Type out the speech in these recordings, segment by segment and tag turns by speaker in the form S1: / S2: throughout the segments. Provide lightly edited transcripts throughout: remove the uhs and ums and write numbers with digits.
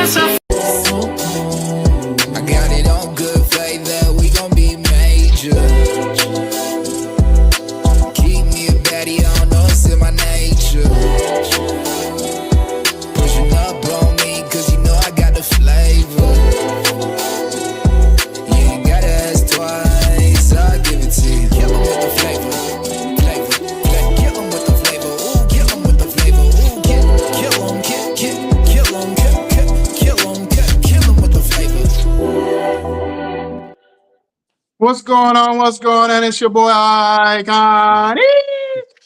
S1: I got it on good flavor, we gon' be major. Keep me a baddie, I don't know it's in my nature. Pushing up on me, cause you know I got the flavor. You ain't gotta ask twice, I'll give it to you. Kill 'em with the flavor, kill 'em with the flavor, ooh, kill 'em with the flavor, ooh, kill 'em, kill 'em, kill 'em with the flavor.
S2: What's going on? What's going on? It's your boy Icon.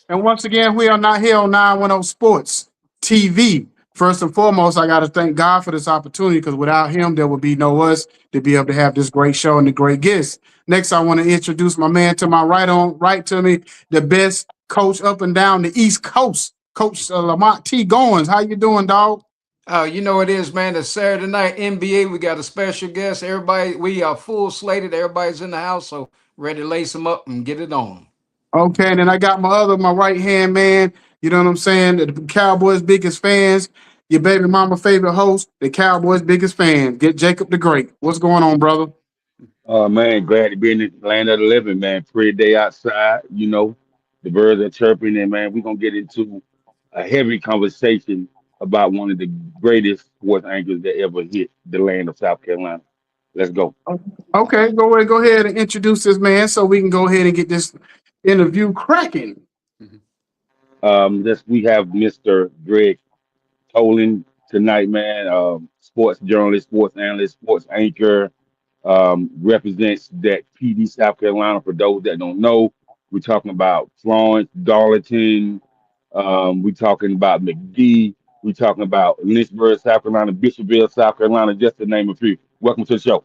S2: And once again, we are not here on 910 Sports TV. First and foremost, I got to thank God for this opportunity because without him, there would be no us to be able to have this great show and the great guests. Next, I want to introduce my man to my right to me, the best coach up and down the East Coast, Coach Lamont T. Goins. How you doing, dog?
S3: Oh, you know it is, man. It's Saturday night NBA. We got a special guest. Everybody, we are full slated. Everybody's in the house, so ready to lace them up and get it on.
S2: Okay, and then I got my right hand man. You know what I'm saying? The Cowboys' biggest fans, your baby mama favorite host, the Cowboys' biggest fan. Get Jacob the Great. What's going on, brother?
S4: Man, glad to be in the land of the living, man. Pretty day outside, you know. The birds are chirping, and man, we're gonna get into a heavy conversation about one of the greatest sports anchors that ever hit the land of South Carolina. Let's go.
S2: Okay, go ahead and introduce this man so we can go ahead and get this interview cracking.
S4: We have Mr. Greg Toland tonight, man. Sports journalist, sports analyst, sports anchor. Represents that Pee Dee, South Carolina. For those that don't know, we're talking about Florence, Darlington. We're talking about McGee. We're talking about Lynchburg, South Carolina, Bishopville, South Carolina, just to name a few. Welcome to the show.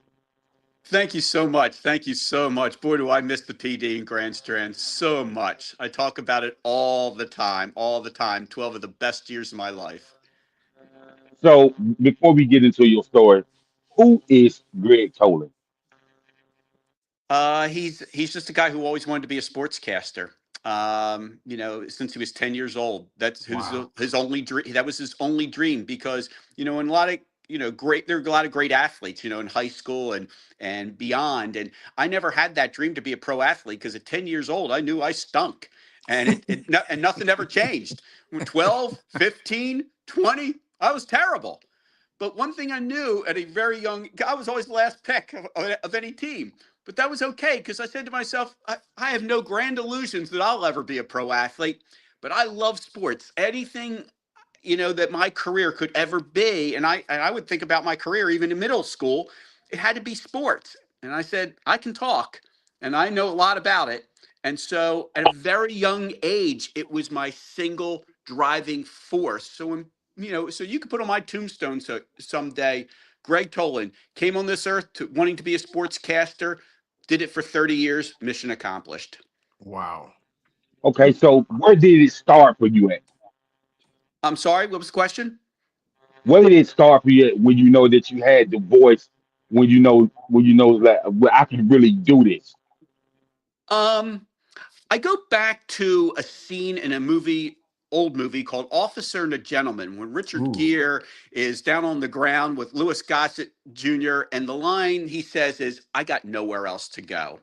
S5: Thank you so much. Thank you so much. Boy, do I miss the PD and Grand Strand so much. I talk about it all the time, 12 of the best years of my life.
S4: So before we get into your story, who is Greg Toland?
S5: He's just a guy who always wanted to be a sportscaster. Since he was 10 years old. That's his only dream. That was his only dream because, in a lot of there are a lot of great athletes, in high school and beyond. And I never had that dream to be a pro athlete because at 10 years old, I knew I stunk and and nothing ever changed. 12, 15, 20, I was terrible. But one thing I knew at a very young, I was always the last pick of any team. But that was okay because I said to myself, I have no grand illusions that I'll ever be a pro athlete, but I love sports. Anything that my career could ever be. And I would think about my career even in middle school, it had to be sports. And I said, I can talk and I know a lot about it. And so at a very young age, it was my single driving force. So when, so you could put on my tombstone someday, Greg Toland came on this earth wanting to be a sportscaster, did it for 30 years, mission accomplished.
S2: Wow.
S4: Okay, so where did it start for you at?
S5: I'm sorry, what was the question?
S4: Where did it start for you when you know that you had the voice, when you know that well, I can really do this?
S5: I go back to a scene in old movie called Officer and a Gentleman, when Richard Gere is down on the ground with Louis Gossett Jr. And the line he says is, I got nowhere else to go.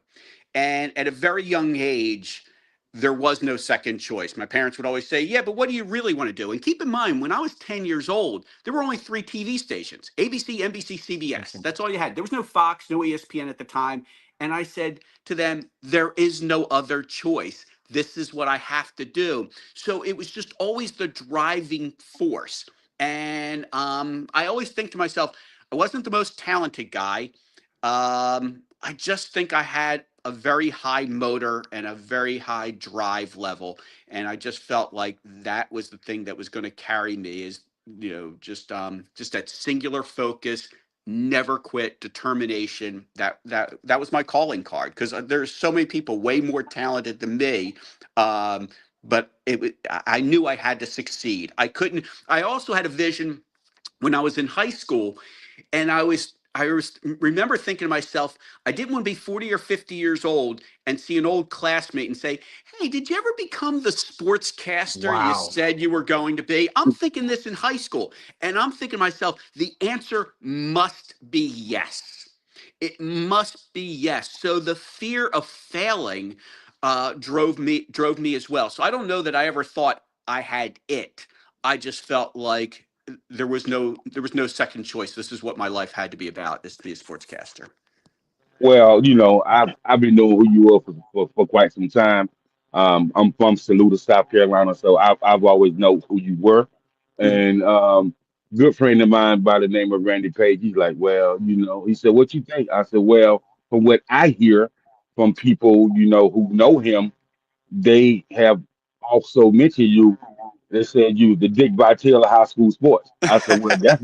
S5: And at a very young age, there was no second choice. My parents would always say, yeah, but what do you really want to do? And keep in mind, when I was 10 years old, there were only 3 TV stations, ABC, NBC, CBS. That's all you had. There was no Fox, no ESPN at the time. And I said to them, there is no other choice. This is what I have to do. So it was just always the driving force. And I always think to myself, I wasn't the most talented guy. I just think I had a very high motor and a very high drive level. And I just felt like that was the thing that was going to carry me is, just that singular focus, never quit, determination. That was my calling card because there's so many people way more talented than me. But I knew I had to succeed. I also had a vision when I was in high school and I was remember thinking to myself, I didn't want to be 40 or 50 years old and see an old classmate and say, hey, did you ever become the sportscaster you
S3: Wow.
S5: said you were going to be? I'm thinking this in high school. And I'm thinking to myself, the answer must be yes. It must be yes. So the fear of failing drove me as well. So I don't know that I ever thought I had it. I just felt like there was no second choice. This is what my life had to be about, is to be a sportscaster.
S4: Well, I've been knowing who you are for quite some time. I'm from Saluda, South Carolina, so I've always known who you were.
S5: Mhm.
S4: And good friend of mine by the name of Randy Page, he's like, well, he said, what you think? I said, well, from what I hear from people, who know him, they have also mentioned you. They said you the Dick Vitale of high school sports. I said, well, that's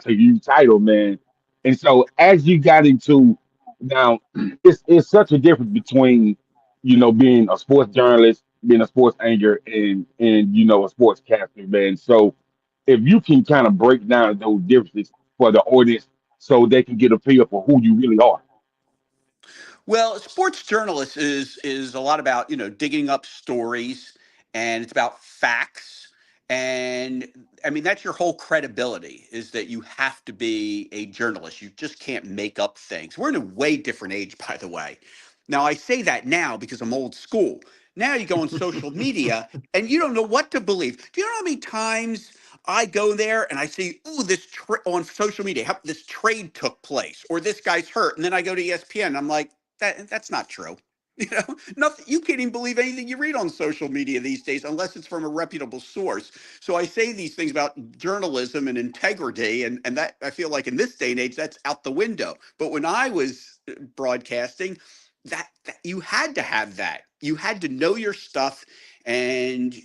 S4: a huge title, man. And so as you got into now, it's such a difference between being a sports journalist, being a sports anchor, and a sportscaster, man. So if you can kind of break down those differences for the audience, so they can get a feel for who you really are.
S5: Well, sports journalist is a lot about, digging up stories, and it's about facts. And I mean, that's your whole credibility, is that you have to be a journalist. You just can't make up things. We're in a way different age, by the way. Now, I say that now because I'm old school. Now you go on social media and you don't know what to believe. Do you know how many times I go there and I see, oh, on social media, this trade took place, or this guy's hurt, and then I go to ESPN and I'm like, that's not true. Nothing. You can't even believe anything you read on social media these days unless it's from a reputable source. So I say these things about journalism and integrity, and that, I feel like in this day and age, that's out the window. But when I was broadcasting, that you had to have that. You had to know your stuff, and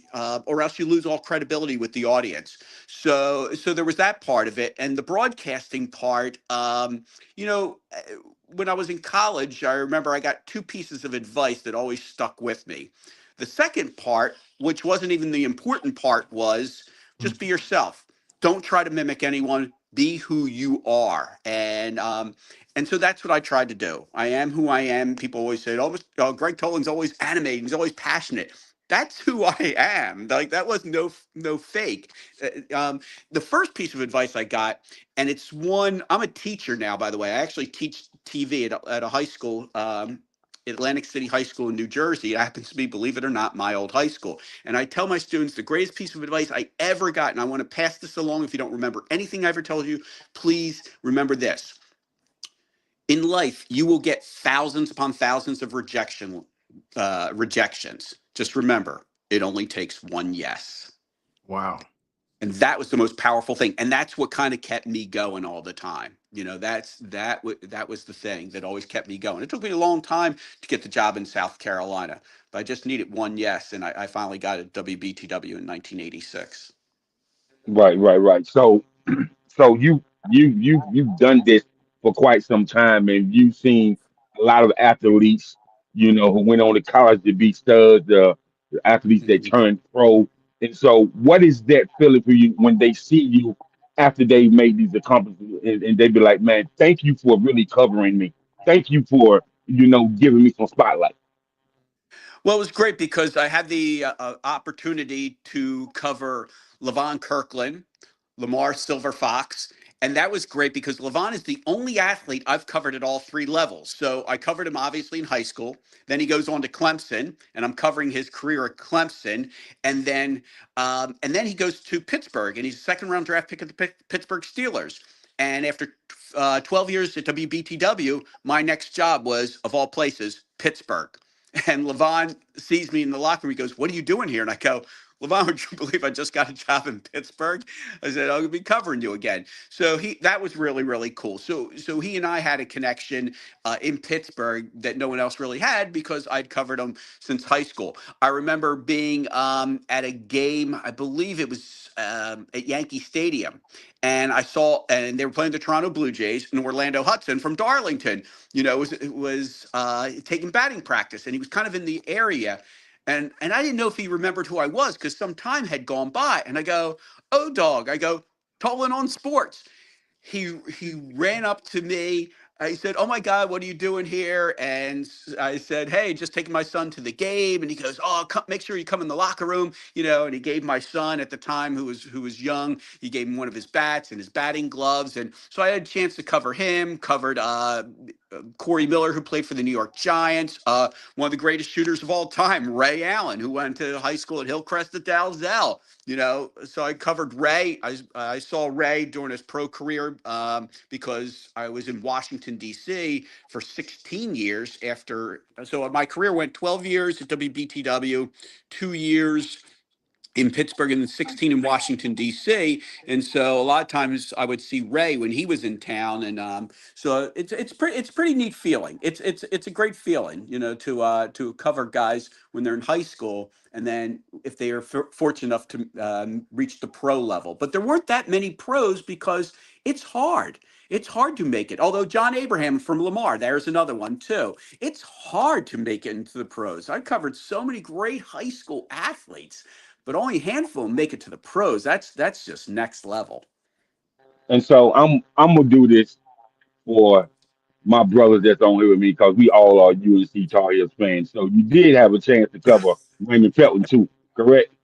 S5: or else you lose all credibility with the audience. So there was that part of it, and the broadcasting part. You know, when I was in college, I remember I got two pieces of advice that always stuck with me. The second part, which wasn't even the important part, was just be yourself. Don't try to mimic anyone. Be who you are. And so that's what I tried to do. I am who I am. People always say, "Oh, Greg Toland's always animated. He's always passionate." That's who I am. Like, that was no fake. The first piece of advice I got, and it's one, I'm a teacher now, by the way. I actually teach TV at a high school, Atlantic City High School in New Jersey. It happens to be, believe it or not, my old high school. And I tell my students the greatest piece of advice I ever got, and I want to pass this along. If you don't remember anything I ever told you, please remember this. In life, you will get thousands upon thousands of rejections. Just remember, it only takes one yes.
S3: Wow.
S5: And that was the most powerful thing, and that's what kind of kept me going all the time. That was the thing that always kept me going. It took me a long time to get the job in South Carolina, but I just needed one yes, and I finally got it at WBTW in 1986.
S4: Right, right, right. So you've done this for quite some time, and you've seen a lot of athletes, who went on to college to be studs, the athletes that
S5: Mhm.
S4: turned pro. And so, what is that feeling for you when they see you after they made these accomplishments, and they be like, "Man, thank you for really covering me. Thank you for giving me some spotlight."
S5: Well, it was great because I had the opportunity to cover Levon Kirkland, Lamar Silver Fox. And that was great because Levon is the only athlete I've covered at all three levels. So I covered him obviously in high school. Then he goes on to Clemson, and I'm covering his career at Clemson. And then he goes to Pittsburgh, and he's a second round draft pick of the Pittsburgh Steelers. And after 12 years at WBTW, my next job was, of all places, Pittsburgh. And Levon sees me in the locker room. He goes, "What are you doing here?" And I go, "Levon, would you believe I just got a job in Pittsburgh?" I said, "I'll be covering you again." So that was really, really cool. So he and I had a connection in Pittsburgh that no one else really had, because I'd covered him since high school. I remember being at a game, I believe it was at Yankee Stadium, and and they were playing the Toronto Blue Jays, and Orlando Hudson from Darlington, was taking batting practice, and he was kind of in the area. And I didn't know if he remembered who I was, because some time had gone by. And I go, "Oh, dog," I go, "Toland on Sports." he ran up to me. He said, "Oh my God, what are you doing here?" And I said, "Hey, just taking my son to the game." And he goes, "Oh, come, make sure you come in the locker room, you know." And he gave my son at the time, who was young, he gave him one of his bats and his batting gloves. And so I had a chance to cover him. Covered Corey Miller, who played for the New York Giants. One of the greatest shooters of all time, Ray Allen, who went to high school at Hillcrest at Dalzell. You know, so I covered Ray. I saw Ray during his pro career because I was in Washington, D.C. for 16 years after. So my career went 12 years at WBTW, 2 years in Pittsburgh, and then 16 in Washington, D.C. And so a lot of times I would see Ray when he was in town, and so it's pretty neat feeling. It's a great feeling, you know, to cover guys when they're in high school, and then if they are fortunate enough to reach the pro level. But there weren't that many pros because it's hard. It's hard to make it. Although John Abraham from Lamar, there's another one too. It's hard to make it into the pros. I covered so many great high school athletes, but only a handful make it to the pros. That's just next level.
S4: And so I'm gonna do this for my brothers that's on here with me because we all are UNC Tar Heels fans. So you did have a chance to cover Raymond Felton too, correct?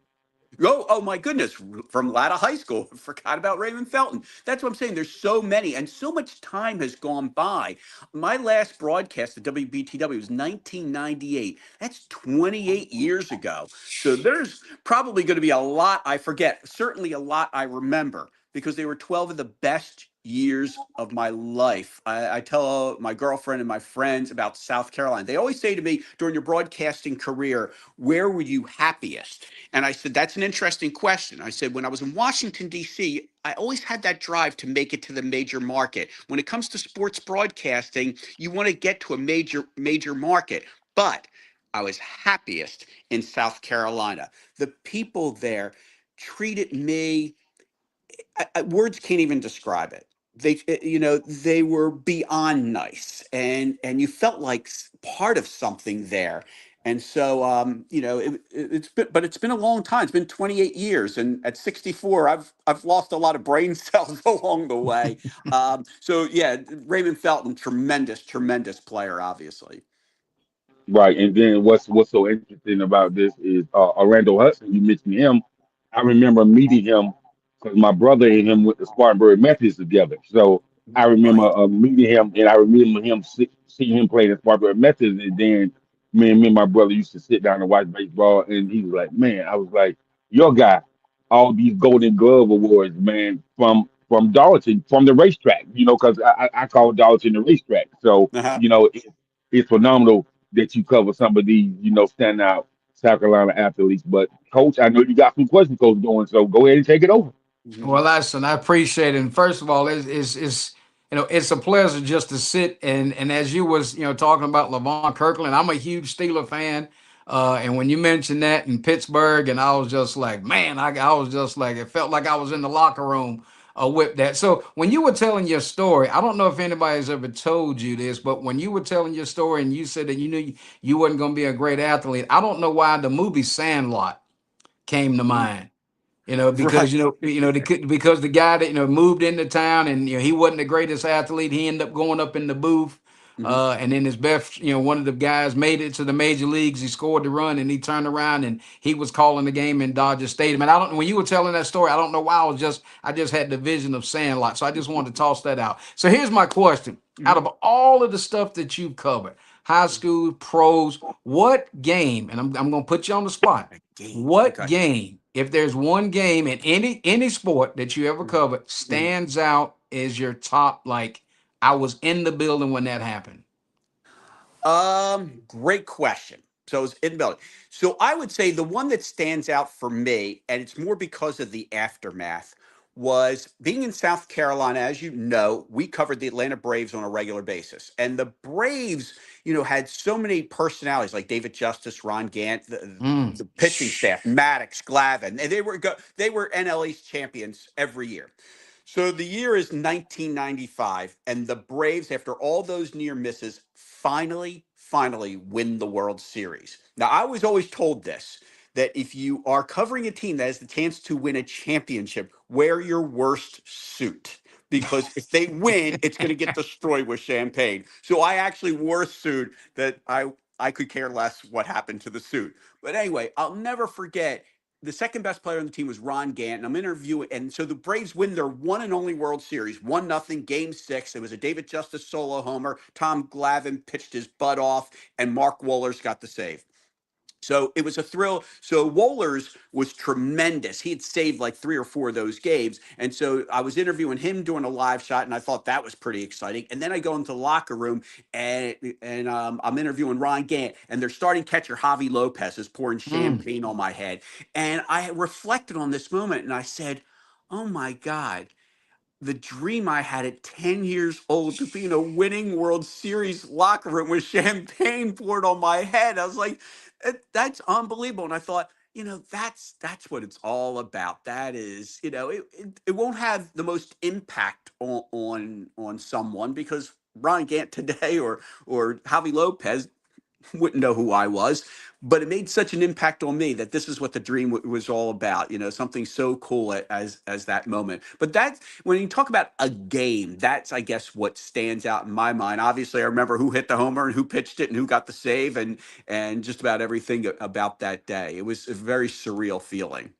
S5: Oh my goodness, from Latta High School. Forgot about Raymond Felton. That's what I'm saying. There's so many, and so much time has gone by. My last broadcast at WBTW was 1998. That's 28 years ago. So there's probably going to be a lot I forget, certainly a lot I remember, because they were 12 of the best years of my life. I tell my girlfriend and my friends about South Carolina. They always say to me, during your broadcasting career, where were you happiest? And I said, that's an interesting question. I said, when I was in Washington, D.C., I always had that drive to make it to the major market. When it comes to sports broadcasting, you want to get to a major market. But I was happiest in South Carolina. The people there treated me, words can't even describe it. They were beyond nice, and you felt like part of something there. And so, it's been a long time. It's been 28 years, and at 64, I've lost a lot of brain cells along the way. So yeah, Raymond Felton, tremendous player, obviously.
S4: Right. And then what's so interesting about this is Orlando Hudson. You mentioned him. I remember meeting him because my brother and him went to Spartanburg Methodist together. So I remember
S5: Right.
S4: meeting him, and I remember seeing him play at Spartanburg Methodist. And then me and my brother used to sit down and watch baseball. And he was like, "Man," I was like, "Your guy, all these Golden Glove awards, man, from Darlington, from the racetrack. You know, because I call Darlington the racetrack. So
S5: Uh-huh.
S4: you know, it's phenomenal that you cover some of these, standout South Carolina athletes. But coach, I know you got some questions, coach, going, so go ahead and take it over.
S3: Well, listen, I appreciate it. And first of all, it's it's a pleasure just to sit and as you was talking about Levon Kirkland, I'm a huge Steeler fan. And when you mentioned that in Pittsburgh, and I was just like, man, I was just like, it felt like I was in the locker room with that. So when you were telling your story, I don't know if anybody's ever told you this, but when you were telling your story and you said that you knew you wasn't going to be a great athlete, I don't know why the movie Sandlot came to
S5: Mhm.
S3: mind. Because
S5: Right.
S3: because the guy that moved into town, and he wasn't the greatest athlete. He ended up going up in the booth,
S5: Mhm.
S3: and then his best, one of the guys made it to the major leagues. He scored the run, and he turned around and he was calling the game in Dodger Stadium. And I don't, when you were telling that story, I don't know why I just had the vision of Sandlot. So I just wanted to toss that out. So here's my question: out
S5: Mhm.
S3: of all of the stuff that you've covered, high school, pros, what game? And I'm gonna put you on the spot.
S5: A game.
S3: What
S5: Okay.
S3: game, if there's one game in any sport that you ever covered,
S5: Mhm.
S3: stands out as your top? Like, I was in the building when that happened.
S5: Great question. So it's in building. So I would say the one that stands out for me, and it's more because of the aftermath, was being in South Carolina. As you know, we covered the Atlanta Braves on a regular basis, and the Braves, had so many personalities like David Justice, Ron Gant, the pitching staff, Maddox, Glavine, and they were NL East champions every year. So the year is 1995, and the Braves, after all those near misses, finally win the World Series. Now, I was always told this, that if you are covering a team that has the chance to win a championship, wear your worst suit, because if they win, it's going to get destroyed with champagne. So I actually wore a suit that I could care less what happened to the suit. But anyway, I'll never forget the second best player on the team was Ron Gant. And I'm interviewing, and so the Braves win their one and only World Series, 1-0, Game 6. It was a David Justice solo homer. Tom Glavine pitched his butt off, and Mark Wohlers got the save. So it was a thrill. So Wohlers was tremendous. He had saved like 3 or 4 of those games. And so I was interviewing him doing a live shot, and I thought that was pretty exciting. And then I go into the locker room, and I'm interviewing Ron Gant, and their starting catcher, Javi Lopez, is pouring champagne on my head. And I reflected on this moment, and I said, oh my God, the dream I had at 10 years old to be in a winning World Series locker room with champagne poured on my head. I was like, that's unbelievable. And I thought, that's what it's all about. That is, it won't have the most impact on someone, because Ron Gant today or Javi Lopez wouldn't know who I was, but it made such an impact on me that this is what the dream was all about. Something so cool as that moment. But that's when you talk about a game, that's, I guess, what stands out in my mind. Obviously, I remember who hit the homer and who pitched it and who got the save, and just about everything about that day. It was a very surreal feeling.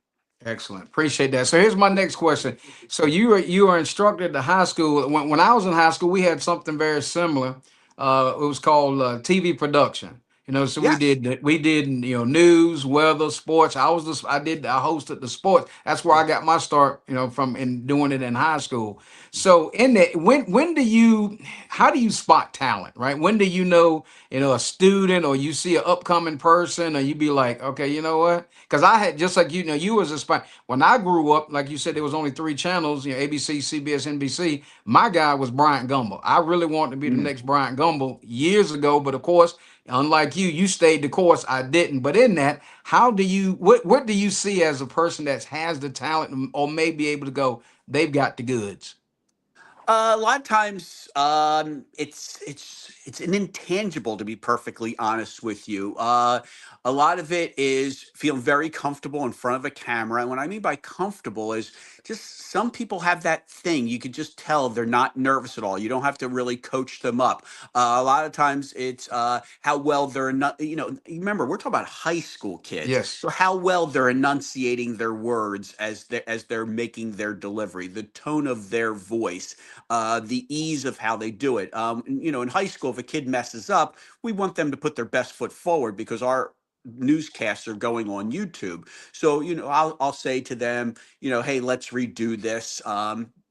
S3: Excellent. Appreciate that. So here's my next question. So you are instructed at the high school. When I was in high school, we had something very similar. It was called TV production. So
S5: Yes.
S3: we did news, weather, sports. I hosted the sports. That's where I got my start. From in doing it in high school. So in that, how do you spot talent, right? When do you know a student, or you see an upcoming person, or you be like, okay, you know what? Because I had, just like you was a spot when I grew up. Like you said, there was only 3 channels, ABC, CBS, NBC. My guy was Bryant Gumbel. I really wanted to be the next Bryant Gumbel years ago, but of course, unlike you stayed the course. I didn't. But in that, what do you see as a person that has the talent, or may be able to go, they've got the goods?
S5: A lot of times, it's an intangible, to be perfectly honest with you. A lot of it is feeling very comfortable in front of a camera. And what I mean by comfortable is just some people have that thing. You could just tell they're not nervous at all. You don't have to really coach them up. A lot of times it's how well they're not, remember, we're talking about high school kids.
S3: Yes.
S5: So how well they're enunciating their words as they're making their delivery, the tone of their voice, the ease of how they do it. In high school, if a kid messes up, we want them to put their best foot forward, because our newscasts are going on YouTube. So, I'll say to them, hey, let's redo this.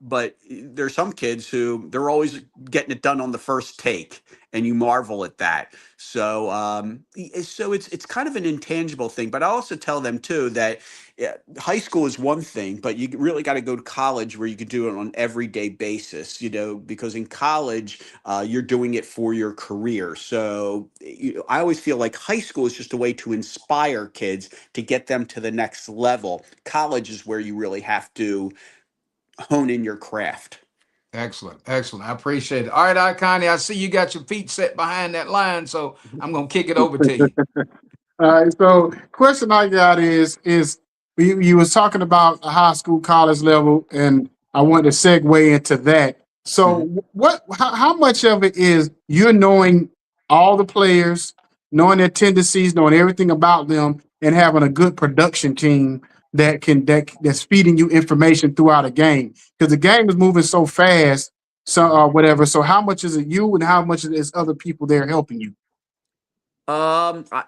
S5: But there's some kids who they're always getting it done on the first take, and you marvel at that. So it's kind of an intangible thing. But I also tell them too that high school is one thing, but you really got to go to college where you can do it on an everyday basis. Because in college you're doing it for your career. So I always feel like high school is just a way to inspire kids to get them to the next level. College is where you really have to hone in your craft.
S3: Excellent. Excellent. I appreciate it. All right, Connie, I see you got your feet set behind that line, so I'm going to kick it over to you.
S2: All right. So, question I got is you was talking about the high school, college level, and I wanted to segue into that. So,
S5: Mhm.
S2: how much of it is you're knowing all the players, knowing their tendencies, knowing everything about them, and having a good production team that's feeding you information throughout a game? Because the game is moving so fast, so whatever. So, how much is it you, and how much is other people there helping you?
S5: Um, I,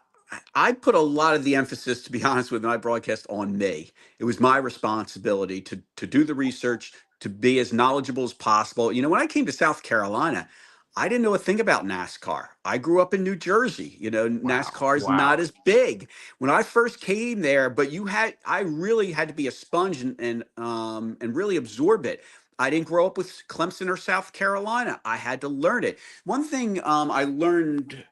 S5: I put a lot of the emphasis, to be honest with my broadcast, on me. It was my responsibility to do the research, to be as knowledgeable as possible. When I came to South Carolina, I didn't know a thing about NASCAR. I grew up in New Jersey.
S2: Wow.
S5: NASCAR is not
S2: Wow.
S5: as big. When I first came there, but I really had to be a sponge and really absorb it. I didn't grow up with Clemson or South Carolina. I had to learn it. One thing I learned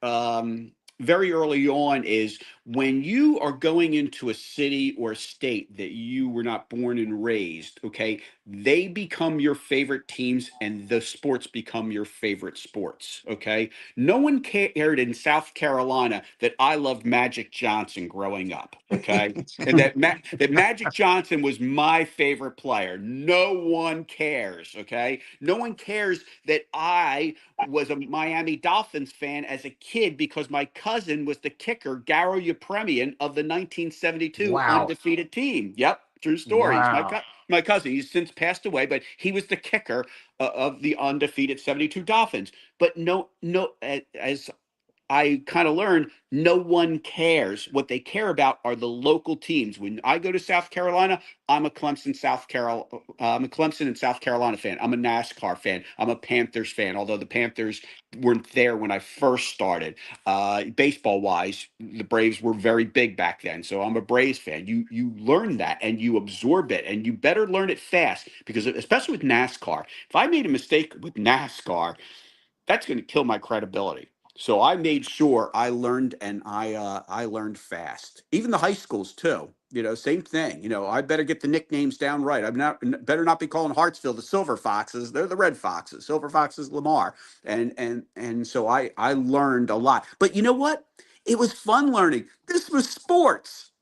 S5: very early on is when you are going into a city or a state that you were not born and raised, okay, they become your favorite teams and the sports become your favorite sports, okay? No one cared in South Carolina that I loved Magic Johnson growing up, okay? And that Magic Johnson was my favorite player. No one cares, okay? No one cares that I was a Miami Dolphins fan as a kid because my cousin was the kicker, Garo Yepremian of the 1972
S3: Wow.
S5: undefeated team. Yep, true story. He's
S3: Wow.
S5: my cousin. He's since passed away, but he was the kicker of the undefeated 72 Dolphins. But as I kind of learned, no one cares. What they care about are the local teams. When I go to South Carolina, I'm a I'm a Clemson and South Carolina fan. I'm a NASCAR fan. I'm a Panthers fan, although the Panthers weren't there when I first started. Baseball wise, the Braves were very big back then, so I'm a Braves fan. You learn that and you absorb it, and you better learn it fast because especially with NASCAR, if I made a mistake with NASCAR, that's going to kill my credibility. So I made sure I learned, and I learned fast. Even the high schools too. You know, same thing. You know, I better get the nicknames down right. I'm not better not be calling Hartsville the Silver Foxes. They're the Red Foxes. Silver Foxes Lamar. And so I learned a lot. But you know what? It was fun learning. This was sports.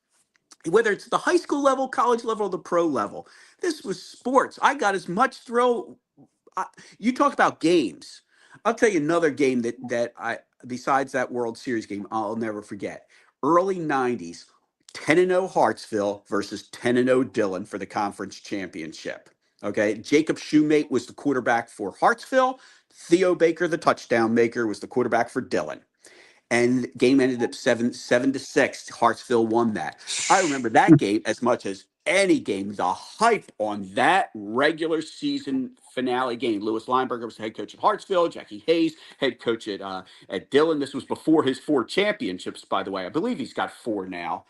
S5: Whether it's the high school level, college level, or the pro level. This was sports. I got as much thrill. You talk about games. I'll tell you another game that I, besides that World Series game, I'll never forget. Early 90s, 10-0 Hartsville versus 10-0 Dillon for the conference championship. Okay, Jacob Shoemate was the quarterback for Hartsville. Theo Baker, the touchdown maker, was the quarterback for Dillon. And game ended up 7-6. Hartsville won that. I remember that game as much as any game. The hype on that regular season finale game. Louis Lineberger was the head coach at Hartsville. Jackie Hayes, head coach at Dillon. This was before his 4 championships, by the way. I believe he's got 4 now,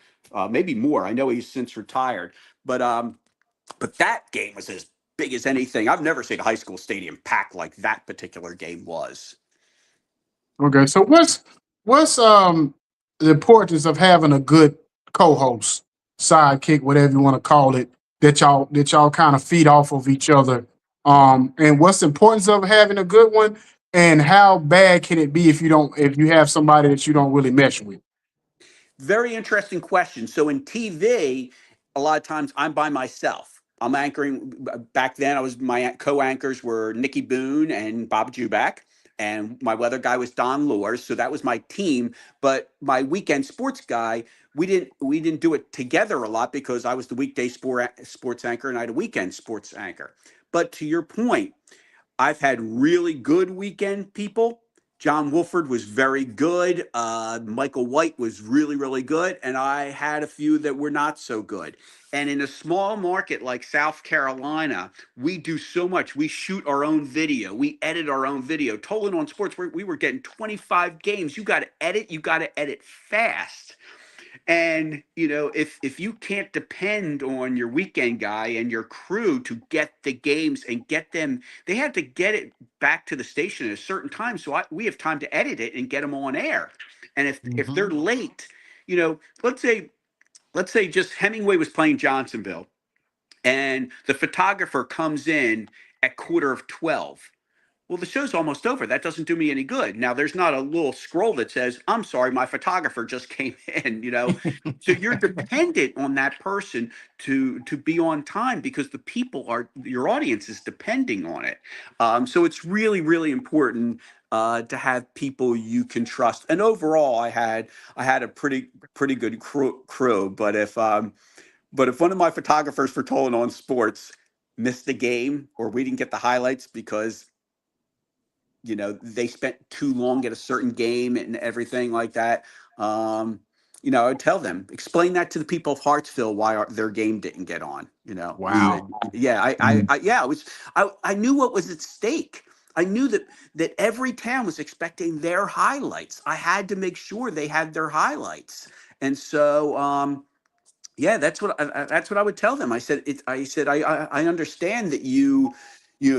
S5: maybe more. I know he's since retired, but that game was as big as anything. I've never seen a high school stadium packed like that particular game was.
S2: Okay, so what's the importance of having a good co-host, sidekick, whatever you want to call it, that y'all kind of feed off of each other? And what's the importance of having a good one? And how bad can it be if you have somebody that you don't really mesh with?
S5: Very interesting question. So in TV, a lot of times I'm by myself. I'm anchoring. Back then, my co-anchors were Nikki Boone and Bob Juback, and my weather guy was Don Lors. So that was my team. But my weekend sports guy, we didn't do it together a lot because I was the weekday sports anchor and I had a weekend sports anchor. But to your point, I've had really good weekend people. John Wolford was very good. Michael White was really, really good. And I had a few that were not so good. And in a small market like South Carolina, we do so much. We shoot our own video. We edit our own video. Toland on Sports, we were getting 25 games. You got to edit fast. And if you can't depend on your weekend guy and your crew to get the games and get them, they have to get it back to the station at a certain time. So we have time to edit it and get them on air. And if they're late, let's say just Hemingway was playing Johnsonville, and the photographer comes in at 11:45. Well, the show's almost over. That doesn't do me any good. Now, there's not a little scroll that says, "I'm sorry, my photographer just came in," So you're dependent on that person to be on time because your audience is depending on it. So it's really, really important to have people you can trust. And overall, I had a pretty good crew. But if one of my photographers for Toland on Sports missed the game or we didn't get the highlights because they spent too long at a certain game and everything like that. I would tell them, explain that to the people of Hartsville why their game didn't get on.
S3: Wow.
S5: I knew what was at stake. I knew that every town was expecting their highlights. I had to make sure they had their highlights, and so that's what I would tell them. I said I understand that you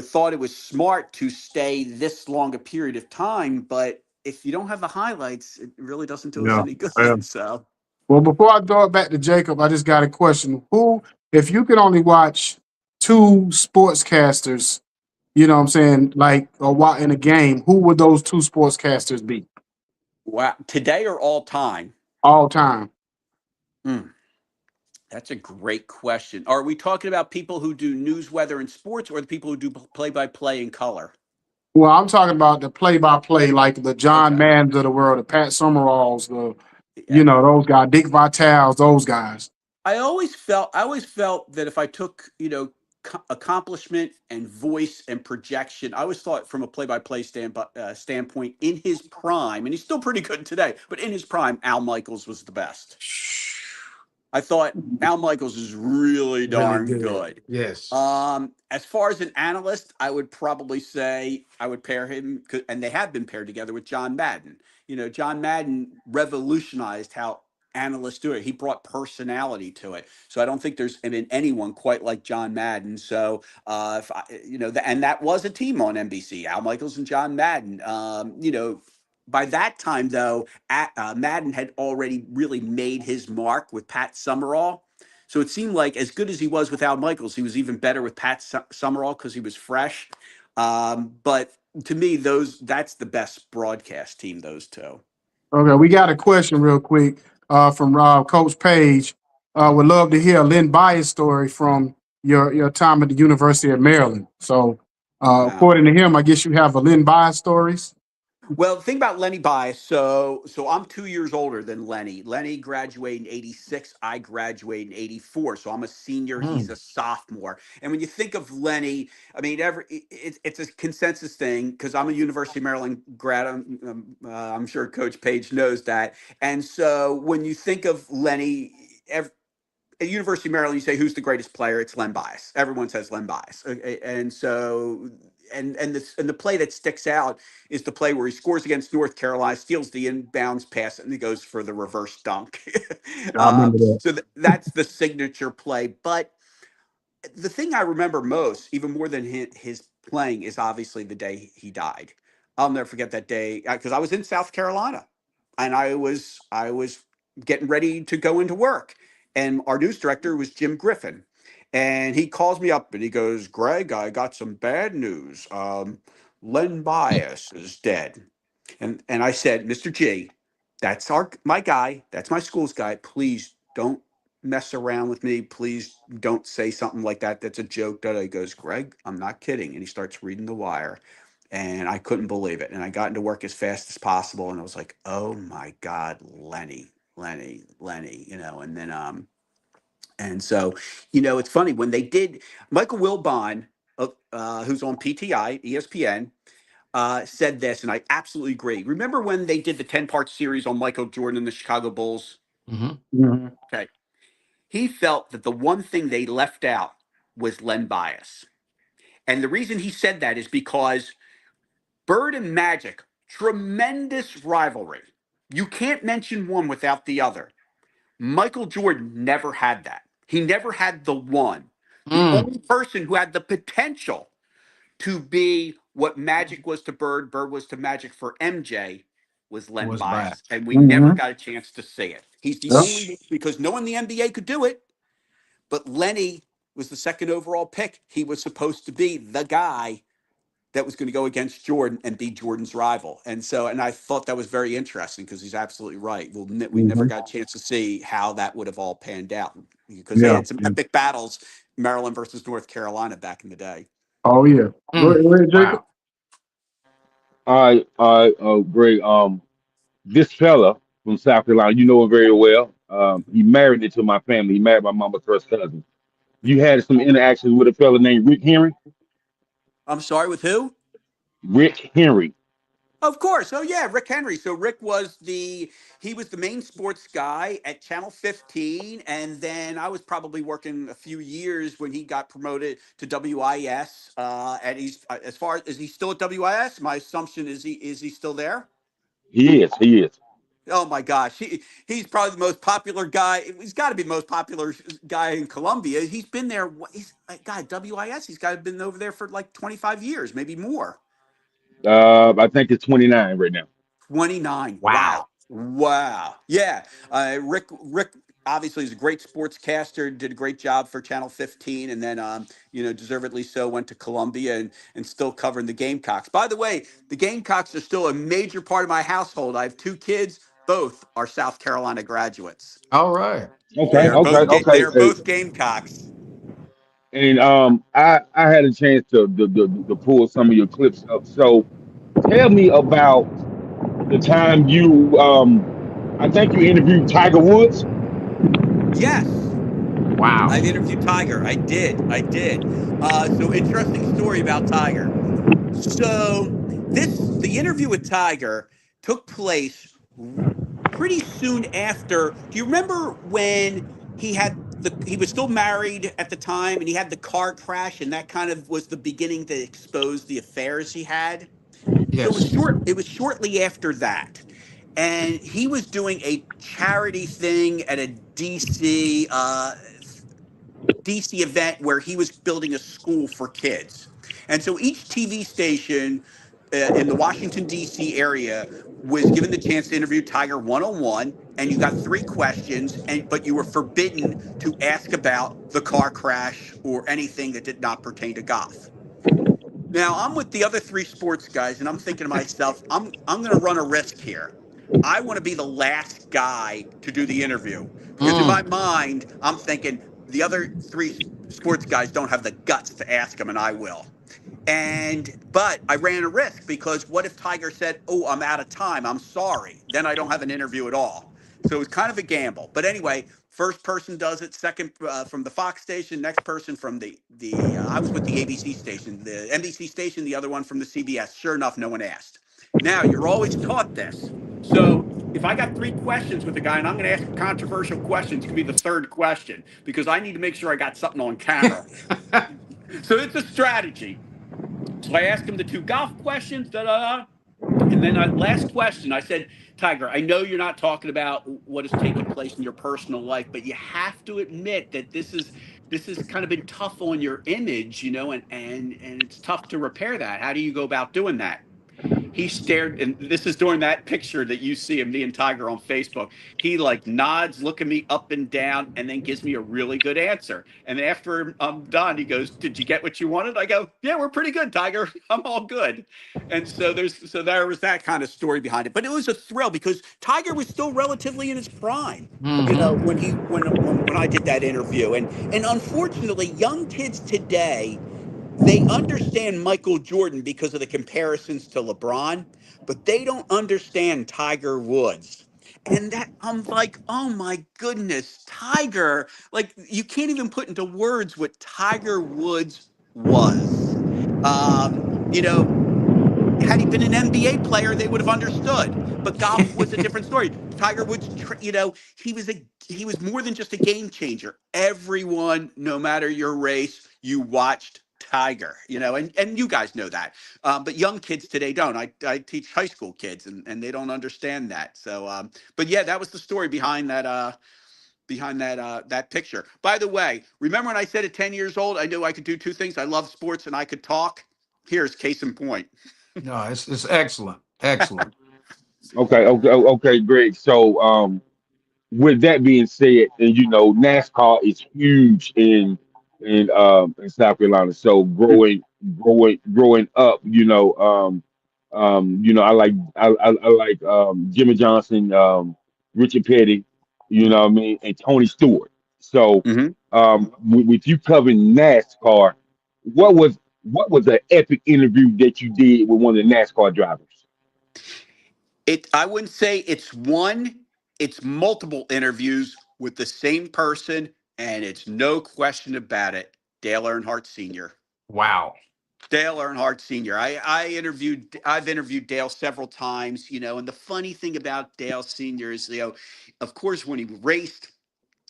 S5: thought it was smart to stay this long a period of time, but if you don't have the highlights, it really doesn't do us any good.
S2: Yeah.
S5: So
S2: Well, before I throw it back to Jacob, I just got a question. Who, if you could only watch two sportscasters, you know what I'm saying, like in a game, who would those two sportscasters be
S5: Wow. Today or all time?
S2: all time?
S5: Hmm. That's a great question. Are we talking about people who do news, weather, and sports, or the people who do play-by-play in color?
S2: Well, I'm talking about the play-by-play, like the John
S5: Okay.
S2: Maddens of the world, the Pat Summeralls,
S5: Yeah.
S2: those guys, Dick Vitale's, those guys.
S5: I always felt that if I took, accomplishment and voice and projection, I always thought from a play-by-play standpoint in his prime, and he's still pretty good today, but in his prime, Al Michaels was the best. I thought Al Michaels is really
S3: Really
S5: darn
S3: good.
S5: good.
S3: Yes.
S5: As far as an analyst, I would probably say I would pair him, and they have been paired together with John Madden. John Madden revolutionized how analysts do it. He brought personality to it. So I don't think there's been anyone quite like John Madden. So if I, and that was a team on NBC, Al Michaels and John Madden. By that time, though, Madden had already really made his mark with Pat Summerall. So it seemed like as good as he was with Al Michaels, he was even better with Pat Summerall because he was fresh. But to me, that's the best broadcast team, those two.
S2: Okay, we got a question real quick from Coach Page. Would love to hear a Lynn Bias story from your time at the University of Maryland. So,
S5: Wow.
S2: according to him, I guess you have a Lynn Bias stories.
S5: Well, the thing about Lenny Bias, so I'm 2 years older than Lenny. Lenny graduated in '86. I graduated in '84. So I'm a senior. He's a sophomore. And when you think of Lenny, I mean, it's a consensus thing because I'm a University of Maryland grad. I'm sure Coach Page knows that. And so when you think of Lenny, at University of Maryland, you say who's the greatest player? It's Len Bias. Everyone says Len Bias, and so the play that sticks out is the play where he scores against North Carolina, steals the inbounds pass, and he goes for the reverse dunk.
S2: I remember that.
S5: So that's the signature play. But the thing I remember most, even more than his playing, is obviously the day he died. I'll never forget that day because I was in South Carolina, and I was getting ready to go into work, and our news director was Jim Griffin, and he calls me up and he goes, "Greg, I got some bad news. Len Bias is dead," and I said, "Mr. G, that's my guy. That's my school's guy. Please don't mess around with me. Please don't say something like that. That's a joke." That he goes, "Greg, I'm not kidding." And he starts reading the wire. And I couldn't believe it. And I got into work as fast as possible. And I was like, oh my God, Lenny, and then, and so, it's funny when they did Michael Wilbon, who's on PTI, ESPN, said this, and I absolutely agree. Remember when they did the 10-part series on Michael Jordan and the Chicago Bulls?
S2: Mhm.
S5: Okay. He felt that the one thing they left out was Len Bias. And the reason he said that is because Bird and Magic, tremendous rivalry. You can't mention one without the other. Michael Jordan never had that. He never had the one. The only person who had the potential to be what Magic was to Bird, Bird was to Magic for MJ was Len
S3: Was by.
S5: Bias. And we never
S2: Mhm.
S5: got a chance to see it. He's the
S2: Yep.
S5: only, because no one in the NBA could do it. But Lenny was the second overall pick. He was supposed to be the guy that was going to go against Jordan and be Jordan's rival. And I thought that was very interesting because he's absolutely right. We never
S2: Mhm.
S5: got a chance to see how that would have all panned out because they
S2: Yeah.
S5: had some epic battles, Maryland versus North Carolina back in the day.
S2: Oh yeah. Go ahead, Jacob.
S3: Wow.
S4: All right, Greg. This fella from South Carolina, you know him very well. He married into my family. He married my mama's first cousin. You had some interactions with a fella named Rick Henry.
S5: I'm sorry, with who?
S4: Rick Henry.
S5: Of course. Oh yeah, Rick Henry. So Rick was he was the main sports guy at Channel 15, and then I was probably working a few years when he got promoted to WIS. And he's as far as he's still at WIS. My assumption is he still there?
S4: He is. He is.
S5: Oh my gosh, he's probably the most popular guy. He's got to be the most popular guy in Columbia. He's been there. He's God WIS. He's got to been over there for like 25 years, maybe more.
S4: I think it's 29 right now.
S5: 29.
S3: Wow.
S5: Wow. Wow. Yeah. Rick obviously is a great sportscaster, did a great job for Channel 15, and then, deservedly so, went to Columbia and still covering the Gamecocks. By the way, the Gamecocks are still a major part of my household. I have two kids. Both are South Carolina graduates.
S3: All right.
S5: They
S4: Okay,
S5: are
S4: okay,
S5: both they
S4: okay.
S5: are both Gamecocks.
S4: And I had a chance to pull some of your clips up. So tell me about the time you I think you interviewed Tiger Woods.
S5: Yes.
S3: Wow.
S5: I've interviewed Tiger. I did. I did. So interesting story about Tiger. So the interview with Tiger took place pretty soon after. Do you remember when he was still married at the time and he had the car crash and that kind of was the beginning to expose the affairs he had? So
S3: Yes.
S5: it was shortly after that. And he was doing a charity thing at a DC event where he was building a school for kids. And so each TV station in the Washington, D.C. area was given the chance to interview Tiger one on one. And you got three questions, but you were forbidden to ask about the car crash or anything that did not pertain to golf. Now I'm with the other three sports guys, and I'm thinking to myself, I'm going to run a risk here. I want to be the last guy to do the interview because in my mind, I'm thinking the other three sports guys don't have the guts to ask him, and I will. But I ran a risk because what if Tiger said, "Oh, I'm out of time. I'm sorry." Then I don't have an interview at all. So it was kind of a gamble. But anyway, first person does it. Second from the Fox station. Next person from the I was with the ABC station, the NBC station. The other one from the CBS. Sure enough, no one asked. Now you're always taught this. So if I got three questions with the guy and I'm going to ask a controversial question, it's going to be the third question because I need to make sure I got something on camera. So it's a strategy. So I asked him the two golf questions, and then last question, I said, Tiger, I know you're not talking about what has taken place in your personal life, but you have to admit that this has kind of been tough on your image, and it's tough to repair that. How do you go about doing that? He stared, and this is during that picture that you see of me and Tiger on Facebook. He like nods, looking me up and down, and then gives me a really good answer. And after I'm done, he goes, "Did you get what you wanted?" I go, "Yeah, we're pretty good, Tiger. I'm all good." And there was that kind of story behind it. But it was a thrill because Tiger was still relatively in his prime. When I did that interview, and unfortunately, young kids today they understand Michael Jordan because of the comparisons to LeBron, but they don't understand Tiger Woods. And that I'm like, oh my goodness, Tiger, like you can't even put into words what Tiger Woods was. Um, you know, had he been an NBA player, they would have understood. But golf was a different story. Tiger Woods, he was more than just a game changer. Everyone, no matter your race, you watched Tiger, and you guys know that. But young kids today don't. I teach high school kids, and they don't understand that. So, but yeah, that was the story behind that. That picture. By the way, remember when I said at 10 years old, I knew I could do two things. I love sports and I could talk. Here's case in point.
S3: No, it's excellent. Excellent.
S4: Okay, Greg. So with that being said, and NASCAR is huge in South Carolina. So growing up, I like Jimmy Johnson, Richard Petty, what I mean, and Tony Stewart. So
S5: Mhm.
S4: with you covering NASCAR, what was the epic interview that you did with one of the NASCAR drivers?
S5: I wouldn't say it's one, it's multiple interviews with the same person, and it's no question about it. Dale Earnhardt Sr.
S3: Wow.
S5: Dale Earnhardt Sr. I've interviewed Dale several times, and the funny thing about Dale Sr. is, of course, when he raced,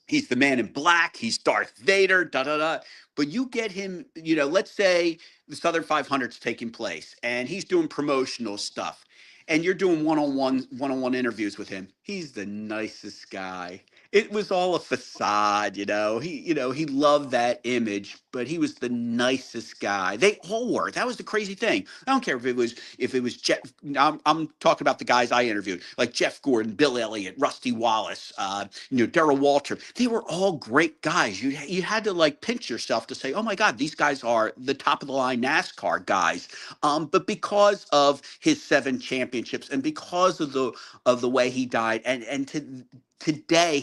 S5: he's the man in black, he's Darth Vader, da da da. But you get him, let's say the Southern 500's taking place and he's doing promotional stuff and you're doing one-on-one interviews with him. He's the nicest guy. It was all a facade, he loved that image, but he was the nicest guy. They all were. That was the crazy thing. I don't care if it was Jeff. I'm talking about the guys I interviewed, like Jeff Gordon, Bill Elliott, Rusty Wallace, Darrell Walter. They were all great guys. You had to like pinch yourself to say, oh my God, these guys are the top of the line NASCAR guys. But because of his 7 championships and because of the way he died, and today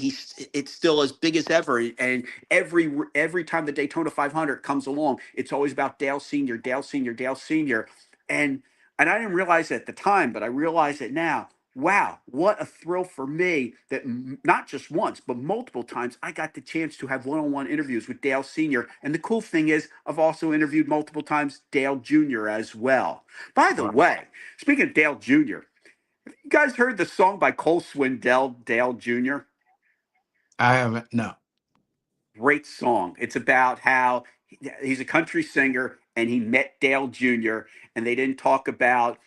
S5: it's still as big as ever, and every time the Daytona 500 comes along, it's always about Dale Senior, Dale Senior, Dale Senior, and I didn't realize it at the time, but I realize it now. Wow, what a thrill for me that not just once, but multiple times I got the chance to have one-on-one interviews with Dale Senior. And the cool thing is, I've also interviewed multiple times Dale Junior as well. By the way, speaking of Dale Junior, you guys heard the song by Cole Swindell, Dale Jr.?
S3: I haven't. No.
S5: Great song. It's about how he's a country singer and he met Dale Jr. and they didn't talk about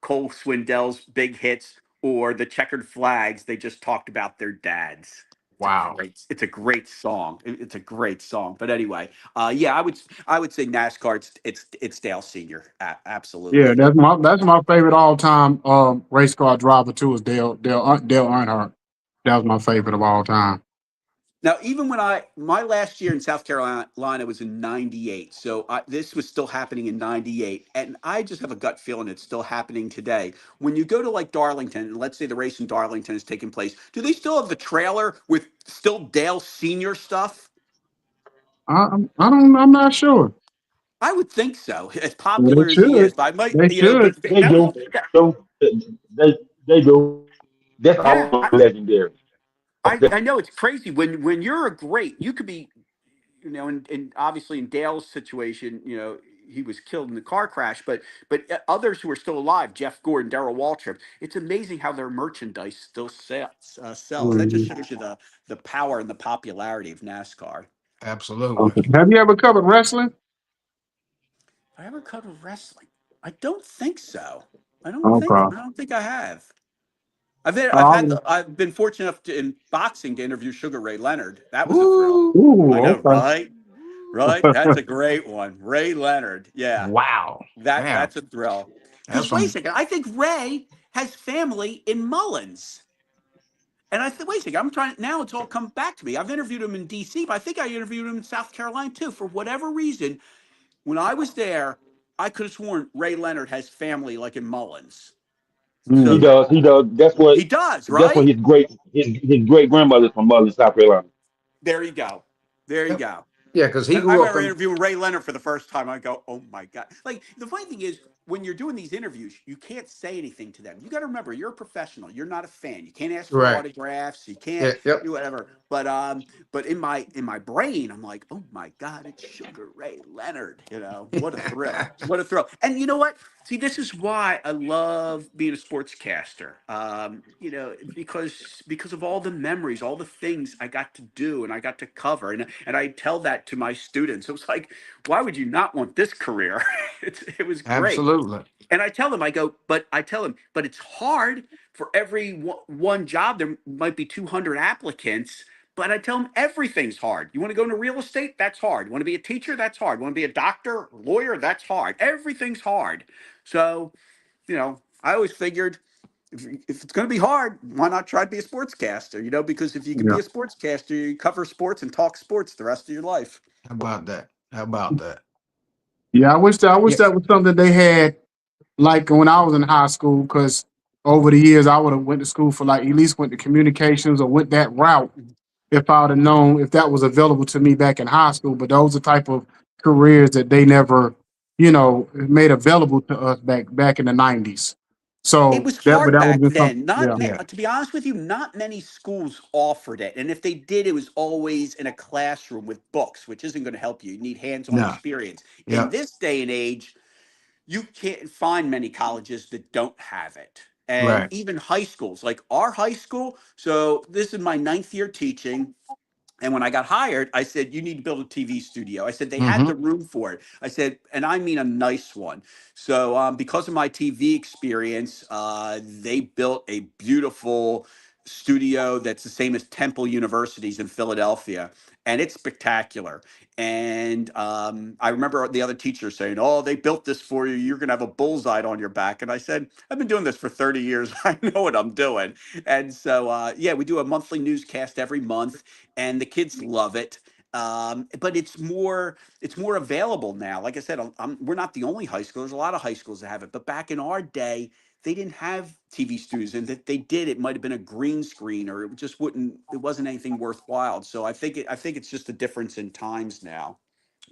S5: Cole Swindell's big hits or the checkered flags. They just talked about their dads.
S3: Wow.
S5: It's a great song. It's a great song. But anyway, yeah, I would say NASCAR. It's Dale Senior.
S2: Yeah,
S5: Absolutely.
S2: that's my favorite all time race car driver too. Is Dale Earnhardt. That was my favorite of all time.
S5: Now, even when my last year in South Carolina was in '98, so this was still happening in '98, and I just have a gut feeling it's still happening today. When you go to like Darlington, and let's say the race in Darlington is taking place, do they still have the trailer with still Dale Senior stuff?
S2: I'm not sure.
S5: I would think so, as
S2: Well,
S5: popular as he is. But I might,
S2: They should.
S5: but
S4: They
S5: that was,
S4: do. So they do. That's
S5: yeah.
S4: all legendary.
S5: I know it's crazy when you're a great, you could be, and obviously in Dale's situation, he was killed in the car crash, but others who are still alive, Jeff Gordon, Darrell Waltrip, it's amazing how their merchandise still sells. That just
S2: Mhm.
S5: shows you the power and the popularity of NASCAR.
S3: Absolutely.
S2: Okay. Have you ever covered wrestling?
S5: I ever covered wrestling? I don't think so.
S2: Okay.
S5: I don't think I have.
S2: Um,
S5: I've been fortunate enough in boxing to interview Sugar Ray Leonard. That was a thrill.
S3: Ooh.
S5: I know,
S2: okay.
S5: right? Right? That's a great one. Ray Leonard. Yeah.
S3: Wow. Damn.
S5: That's a thrill.
S3: That's
S5: Because wait a
S3: some.
S5: second, I think Ray has family in Mullins. And I said, wait a second, I'm trying now it's all come back to me. I've interviewed him in DC, but I think I interviewed him in South Carolina too. For whatever reason, when I was there, I could have sworn Ray Leonard has family like in Mullins.
S4: He
S5: So
S2: Mm.
S4: does. He does.
S5: he does,
S4: That's what
S5: right?
S4: his great grandmother's from Mother, South Carolina.
S5: There you go. There you
S3: Yep.
S5: go.
S3: Yeah, because he
S5: I
S3: grew up
S5: remember
S3: in.
S5: interviewing Ray Leonard for the first time. I go, oh my God. Like, the funny thing is, when you're doing these interviews, you can't say anything to them. You got to remember, you're a professional. You're not a fan. You can't ask for
S3: Right.
S5: autographs. You can't
S3: Yeah. Yep.
S5: do whatever. But in my brain, I'm like, oh my God, it's Sugar Ray Leonard. What a thrill. What a thrill. And you know what? See, this is why I love being a sportscaster. Because of all the memories, all the things I got to do and I got to cover, and I tell that to my students. It was like, why would you not want this career? It was great.
S3: Absolutely.
S5: And I tell them, but it's hard for every one job. There might be 200 applicants. But I tell them everything's hard. You want to go into real estate? That's hard. You want to be a teacher? That's hard. You want to be a doctor, lawyer? That's hard. Everything's hard. So, I always figured if it's going to be hard, why not try to be a sportscaster? Because if you can
S2: Yeah.
S5: be a sportscaster, you cover sports and talk sports the rest of your life.
S3: How about that? How about that?
S2: Yeah. I wish
S3: Yeah.
S2: that was something they had like when I was in high school, because over the years I would have went to school for like at least went to communications or went that route if I would have known if that was available to me back in high school. But those are type of careers that they never, made available to us back in the '90s.
S5: It
S2: So
S5: was
S2: that would
S5: hard
S2: that would have
S5: back
S2: been something.
S5: then. Not
S2: Yeah.
S5: ma-
S3: Yeah.
S5: to be honest with you, not many schools offered it, and if they did, it was always in a classroom with books, which isn't going to help you. You need hands-on
S3: No.
S5: experience. In
S3: Yeah.
S5: this day and age, you can't find many colleges that don't have it. And
S3: Right.
S5: even high schools, like our high school. So this is my 9th year teaching. And when I got hired, I said, you need to build a TV studio. I said, they had
S3: Mm-hmm.
S5: the room for it. I said, and I mean a nice one. So because of my TV experience, they built a beautiful studio that's the same as Temple University's in Philadelphia, and it's spectacular. And I remember the other teacher saying, "Oh, they built this for you. You're going to have a bullseye on your back." And I said, "I've been doing this for 30 years. I know what I'm doing." And so, yeah, we do a monthly newscast every month, and the kids love it. But it's more available now. Like I said, we're not the only high school. There's a lot of high schools that have it. But back in our day, they didn't have TV studios, and that they did, it might have been a green screen, or it wasn't anything worthwhile. So I think it's just a difference in times now.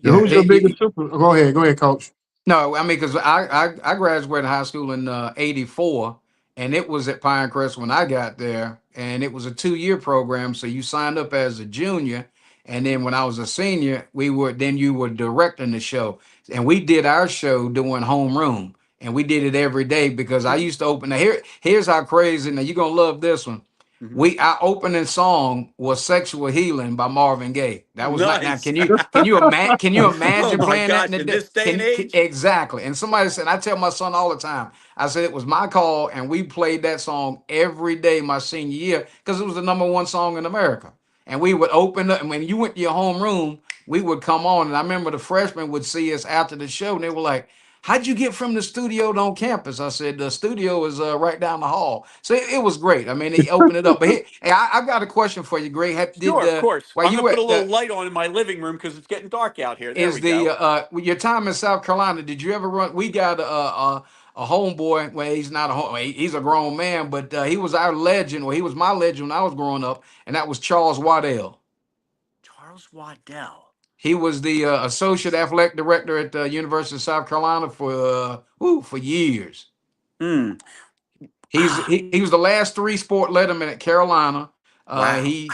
S3: Yeah.
S2: Who's your biggest super? Go ahead, Coach.
S3: No, I mean, because I graduated high school in '84, and it was at Pinecrest when I got there, and it was a 2-year program. So you signed up as a junior, and then when I was a senior, you were directing the show, and we did our show doing homeroom, and we did it every day because I used to open. Now here's how crazy. Now you're gonna love this one.
S5: Mhm.
S3: Our opening song was "Sexual Healing" by Marvin Gaye. That was not now.
S5: Nice.
S3: Can you
S5: Oh
S3: imagine
S5: my
S3: playing that in
S5: gosh!
S3: the
S5: In
S3: day?
S5: this day and age.
S3: Exactly. And somebody said, I tell my son all the time. I said it was my call, and we played that song every day my senior year because it was the #1 song in America. And we would open up, and when you went to your homeroom, we would come on. And I remember the freshmen would see us after the show, and they were like, "How'd you get from the studio on campus?" I said, "The studio is right down the hall." So it was great. I mean, they opened it up. But hey, I got a question for you, Greg.
S5: Sure, of course.
S3: While
S5: I'm
S3: you
S5: gonna
S3: were
S5: put a
S3: at
S5: little light on in my living room because it's getting dark out here. There
S3: is
S5: we go.
S3: your time in South Carolina? Did you ever run? We got a homeboy. Well, he's not a home. He's a grown man, but he was our legend. Well, he was my legend when I was growing up, and that was Charles Waddell.
S5: Charles Waddell.
S3: He was the associate athletic director at the University of South Carolina for years.
S5: Hmm.
S3: He was the last 3-sport letterman at Carolina.
S5: Wow.
S3: He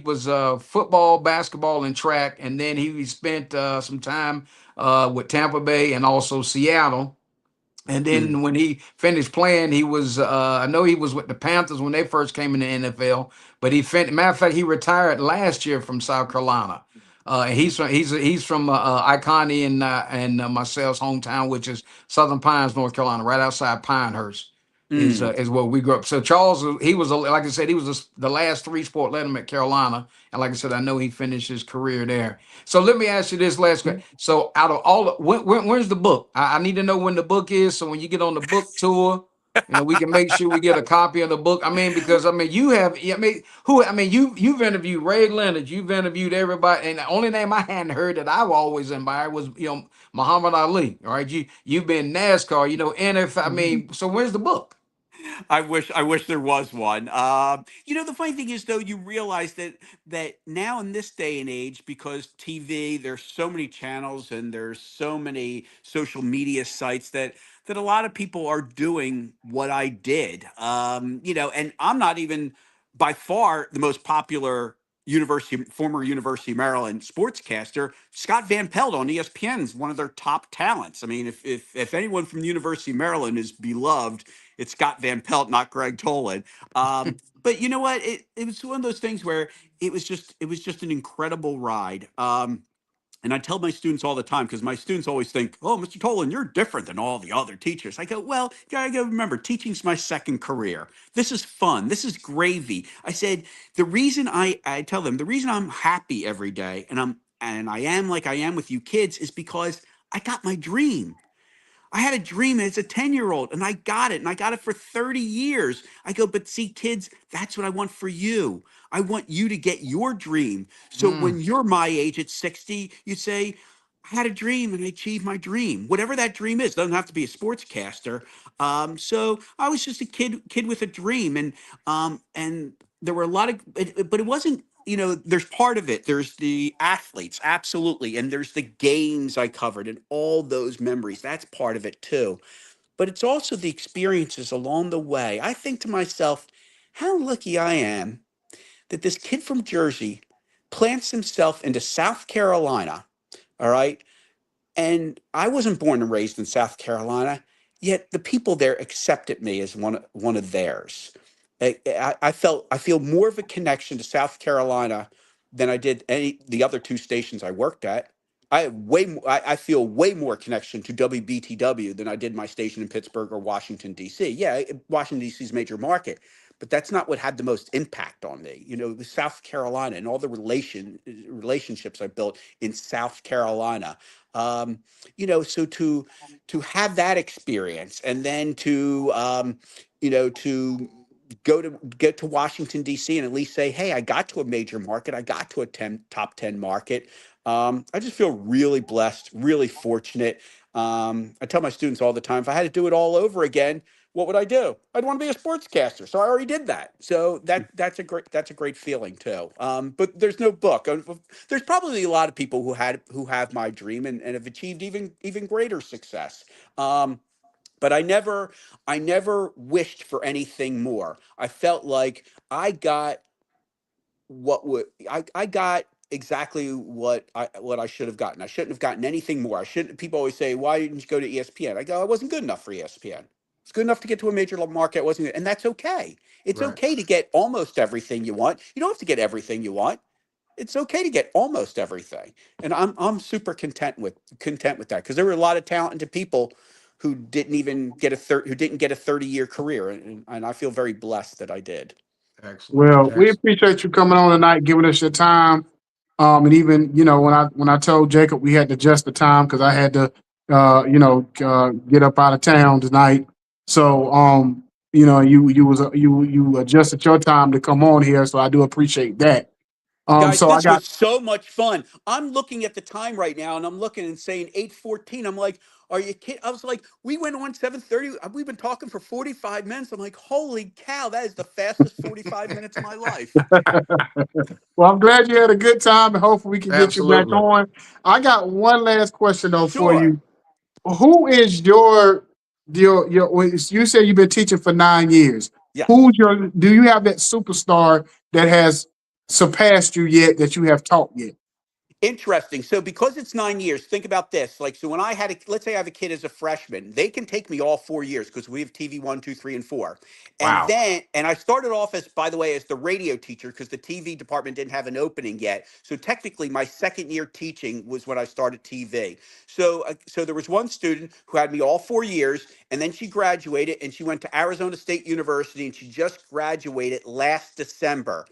S3: was football, basketball, and track, and then he spent some time with Tampa Bay and also Seattle. And
S5: Hmm.
S3: then when he finished playing, he was I know he was with the Panthers when they first came in the NFL. But matter of fact, he retired last year from South Carolina. And he's from Iconi and myself's hometown, which is Southern Pines, North Carolina, right outside Pinehurst
S5: Hmm.
S3: is where we grew up. So Charles, he was like I said, he was the last 3-sport letterman at Carolina, and like I said, I know he finished his career there. So let me ask you this last question. So out of all, when's the book? I need to know when the book is, so when you get on the book tour, we can make sure we get a copy of the book. I mean, because you have, you've interviewed Ray Leonard, you've interviewed everybody, and the only name I hadn't heard that I've always admired was Muhammad Ali. All right, you've been NASCAR, NFL. I mean, so where's the book?
S5: I wish there was one. The funny thing is, though, you realize that now in this day and age, because TV, there's so many channels and there's so many social media sites that a lot of people are doing what I did. And I'm not even by far the most popular former University of Maryland sportscaster. Scott Van Pelt on ESPN is one of their top talents. I mean, if anyone from the University of Maryland is beloved, it's Scott Van Pelt, not Greg Toland. But you know what? It was one of those things where it was just an incredible ride. And I tell my students all the time, because my students always think, "Oh, Mr. Toland, you're different than all the other teachers." I go, "Well, you gotta remember, teaching's my second career. This is fun. This is gravy." I said, I tell them, the reason I'm happy every day and I am like I am with you kids is because I got my dream. I had a dream as a 10-year-old and I got it, and I got it for 30 years. I go, but see, kids, that's what I want for you. I want you to get your dream. So when
S3: Mm.
S5: you're my age at 60, you say, "I had a dream and I achieved my dream." Whatever that dream is, doesn't have to be a sportscaster. So I was just a kid with a dream, and there were a lot of, but it wasn't. There's part of it. There's the athletes, absolutely, and there's the games I covered and all those memories. That's part of it too. But it's also the experiences along the way. I think to myself, how lucky I am that this kid from Jersey plants himself into South Carolina. All right. And I wasn't born and raised in South Carolina, yet the people there accepted me as one of theirs. I feel more of a connection to South Carolina than I did any the other two stations I worked at. I have way more, I feel way more connection to WBTW than I did my station in Pittsburgh or Washington D.C. Yeah, Washington D.C. is a major market, but that's not what had the most impact on me. The South Carolina and all the relationships I built in South Carolina. Um, so to have that experience and then to get to Washington D.C. and at least say, hey, I got to a major market, I got to a top 10 market. I just feel really blessed, really fortunate. I tell my students all the time, if I had to do it all over again, what would I do? I'd want to be a sportscaster. So I already did that. So that's a great feeling too. But there's no book. There's probably a lot of people who have my dream and have achieved even greater success. But I never wished for anything more. I felt like I got exactly what I should have gotten. I shouldn't have gotten anything more. I shouldn't. People always say, "Why didn't you go to ESPN?" I go, "I wasn't good enough for ESPN. It's good enough to get to a major market. It wasn't good, and that's okay. It's
S3: Right.
S5: okay to get almost everything you want. You don't have to get everything you want. It's okay to get almost everything." And I'm super content with that, because there were a lot of talented people who didn't get a 30-year career, and I feel very blessed that I did.
S3: Excellent.
S2: Well, we
S3: Excellent.
S2: appreciate you coming on tonight, giving us your time. And even when I told Jacob we had to adjust the time because I had to get up out of town tonight. So you adjusted your time to come on here. So I do appreciate that.
S5: Guys,
S2: So I
S5: this
S2: got
S5: was so much fun. I'm looking at the time right now and I'm looking and saying 8:14. I'm like, are you kidding? I was like, we went on 7:30. We've been talking for 45 minutes. I'm like, holy cow, that is the fastest 45 minutes of my life.
S2: well. I'm glad you had a good time, and hopefully we can get you back
S3: Absolutely.
S2: on. I got one last question though for
S5: Sure.
S2: you. Who is you said you've been teaching for 9 years.
S5: Yes.
S2: Do you have that superstar that has surpassed you yet that you have taught yet?
S5: Interesting. So because it's 9 years, think about this. Like, so when let's say I have a kid as a freshman, they can take me all 4 years because we have TV 1, 2, 3, and 4.
S3: Wow.
S5: And I started off as, by the way, as the radio teacher because the TV department didn't have an opening yet. So technically my second year teaching was when I started TV. So there was one student who had me all 4 years, and then she graduated and she went to Arizona State University, and she just graduated last December.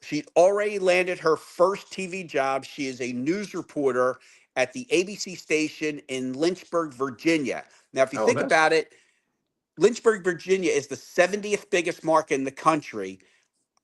S5: She already landed her first TV job. She is a news reporter at the ABC station in Lynchburg, Virginia. Now, if you
S3: Oh,
S5: think
S3: that's
S5: about it, Lynchburg, Virginia is the 70th biggest market in the country.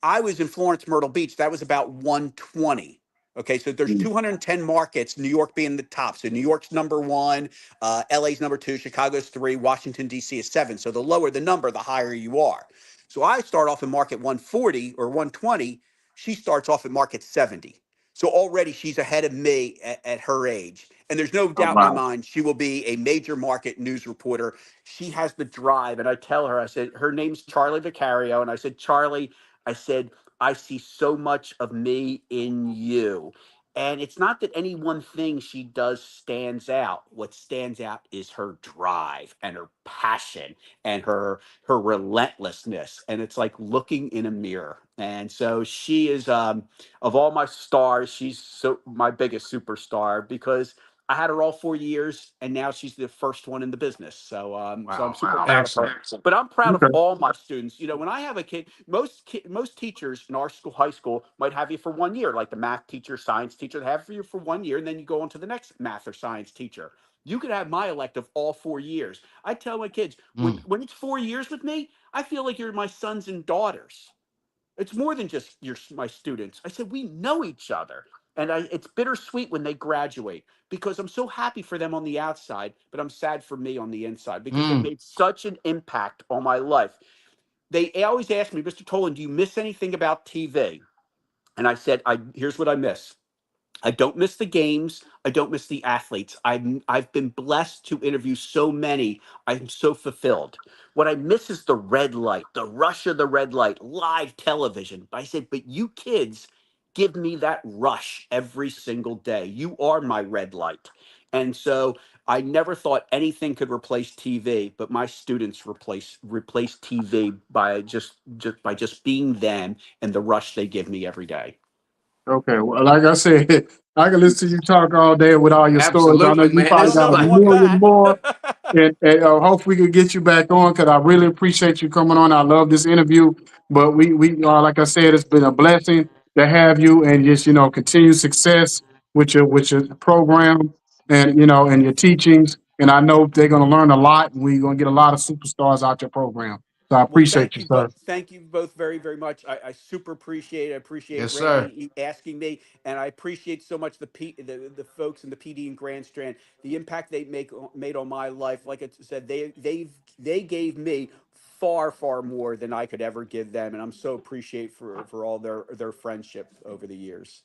S5: I was in Florence, Myrtle Beach. That was about 120. Okay, so there's 210 markets, New York being the top. So New York's number one, LA's number two, Chicago's three, Washington, D.C. is seven. So the lower the number, the higher you are. So I start off in market 140 or 120. She starts off at market 70. So already she's ahead of me at her age. And there's no
S2: Oh,
S5: doubt in my
S2: wow.
S5: mind she will be a major market news reporter. She has the drive. And I tell her, I said, her name's Charlie Vicario. And I said, Charlie, I said, I see so much of me in you. And it's not that any one thing she does stands out. What stands out is her drive and her passion and her relentlessness. And it's like looking in a mirror. And so she is, of all my stars, she's so my biggest superstar because I had her all 4 years, and now she's the first one in the business. So I'm
S3: wow.
S5: super proud of her.
S3: Excellent.
S5: But I'm proud of
S2: Okay.
S5: all my students. When I have a kid, most teachers in our school, high school, might have you for 1 year, like the math teacher, science teacher. They have you for 1 year, and then you go on to the next math or science teacher. You could have my elective all 4 years. I tell my kids, when
S3: Mm.
S5: when it's 4 years with me, I feel like you're my sons and daughters. It's more than just my students. I said, we know each other. And it's bittersweet when they graduate because I'm so happy for them on the outside, but I'm sad for me on the inside because they
S3: Mm.
S5: made such an impact on my life. They always ask me, Mr. Toland, do you miss anything about TV? And I said, here's what I miss. I don't miss the games. I don't miss the athletes. I've been blessed to interview so many. I'm so fulfilled. What I miss is the red light, the rush of the red light, live television. I said, but you kids give me that rush every single day. You are my red light. And so I never thought anything could replace TV, but my students replace TV by just being them and the rush they give me every day.
S2: Okay, well, like I said, I can listen to you talk all day with all your stories. I know
S3: Absolutely,
S2: you
S3: man.
S2: probably
S3: This is
S2: got a
S3: like,
S2: million more, and hopefully we can get you back on because I really appreciate you coming on. I love this interview, but we like I said, it's been a blessing to have you, and just continued success with your program, and and your teachings. And I know they're going to learn a lot, and we're going to get a lot of superstars out your program. So I
S5: Well,
S2: appreciate you, sir.
S5: thank you both very, very much. I super appreciate it. I appreciate
S3: yes, sir.
S5: Randy asking me, and I appreciate so much the folks in the PD and Grand Strand, the impact they made on my life. Like I said, they gave me far, far more than I could ever give them, and I'm so appreciate for all their friendship over the years.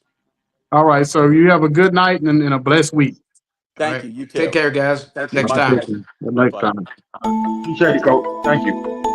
S2: All right, so you have a good night and a blessed week.
S3: All
S5: Thank
S3: right.
S5: you. You
S3: Take
S5: too.
S3: care, guys.
S5: That's
S3: Next
S5: my
S3: time.
S5: pleasure.
S2: Next
S5: Bye-bye.
S2: time.
S4: Appreciate it, coach. Thank you.